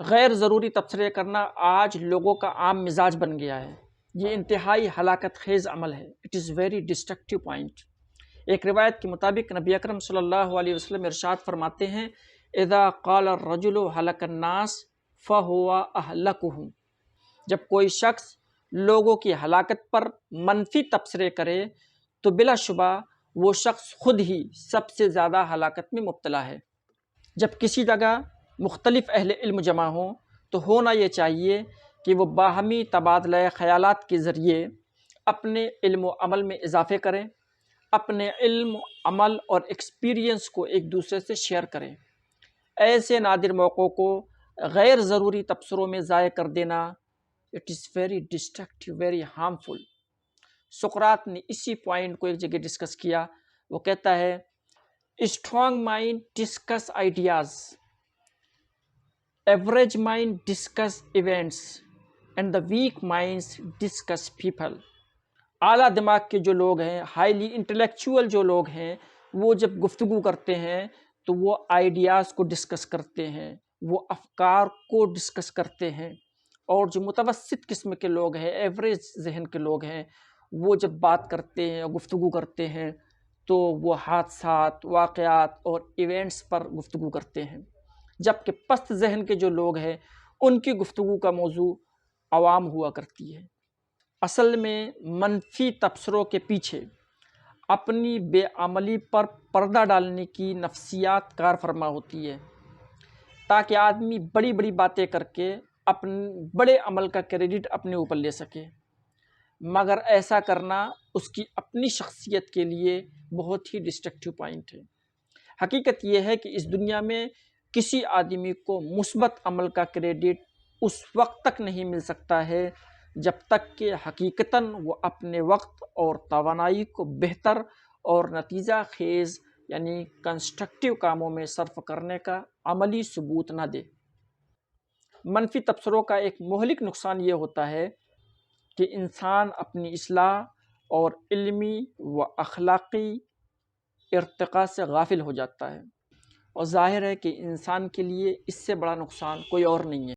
غیر ضروری تبصرے کرنا آج لوگوں کا عام مزاج بن گیا ہے۔ یہ انتہائی ہلاکت خیز عمل ہے۔ It is very destructive point. ایک روایت کے مطابق نبی اکرم صلی اللہ علیہ وسلم ارشاد فرماتے ہیں، اذا قال الرجل هلك الناس فهو اهلكهم۔ جب کوئی شخص لوگوں کی ہلاکت پر منفی تبصرے کرے تو بلا شبہ وہ شخص خود ہی سب سے زیادہ ہلاکت میں مبتلا ہے۔ جب کسی جگہ مختلف اہل علم جمع ہوں تو ہونا یہ چاہیے کہ وہ باہمی تبادلہ خیالات کے ذریعے اپنے علم و عمل میں اضافے کریں، اپنے علم، عمل اور ایکسپیرینس کو ایک دوسرے سے شیئر کریں۔ ایسے نادر موقعوں کو غیر ضروری تبصروں میں ضائع کر دینا it is very destructive, very harmful. سقراط نے اسی پوائنٹ کو ایک جگہ ڈسکس کیا۔ وہ کہتا ہے، strong mind discuss ideas, average mind discuss events and the weak minds discuss people. اعلیٰ دماغ کے جو لوگ ہیں، ہائیلی انٹلیکچوئل جو لوگ ہیں، وہ جب گفتگو کرتے ہیں تو وہ آئیڈیاز کو ڈسکس کرتے ہیں، وہ افکار کو ڈسکس کرتے ہیں، اور جو متوسط قسم کے لوگ ہیں، ایوریج ذہن کے لوگ ہیں، وہ جب بات کرتے ہیں اور گفتگو کرتے ہیں تو وہ حادثات، واقعات اور ایونٹس پر گفتگو کرتے ہیں، جبکہ پست ذہن کے جو لوگ ہیں ان کی گفتگو کا موضوع عوام ہوا کرتی ہے۔ اصل میں منفی تبصروں کے پیچھے اپنی بے عملی پر پردہ ڈالنے کی نفسیات کار فرما ہوتی ہے، تاکہ آدمی بڑی بڑی باتیں کر کے اپنے بڑے عمل کا کریڈٹ اپنے اوپر لے سکے، مگر ایسا کرنا اس کی اپنی شخصیت کے لیے بہت ہی ڈسٹرکٹیو پوائنٹ ہے۔ حقیقت یہ ہے کہ اس دنیا میں کسی آدمی کو مثبت عمل کا کریڈٹ اس وقت تک نہیں مل سکتا ہے جب تک کہ حقیقتاً وہ اپنے وقت اور توانائی کو بہتر اور نتیجہ خیز یعنی کنسٹرکٹیو کاموں میں صرف کرنے کا عملی ثبوت نہ دے۔ منفی تبصروں کا ایک مہلک نقصان یہ ہوتا ہے کہ انسان اپنی اصلاح اور علمی و اخلاقی ارتقاء سے غافل ہو جاتا ہے، اور ظاہر ہے کہ انسان کے لیے اس سے بڑا نقصان کوئی اور نہیں ہے۔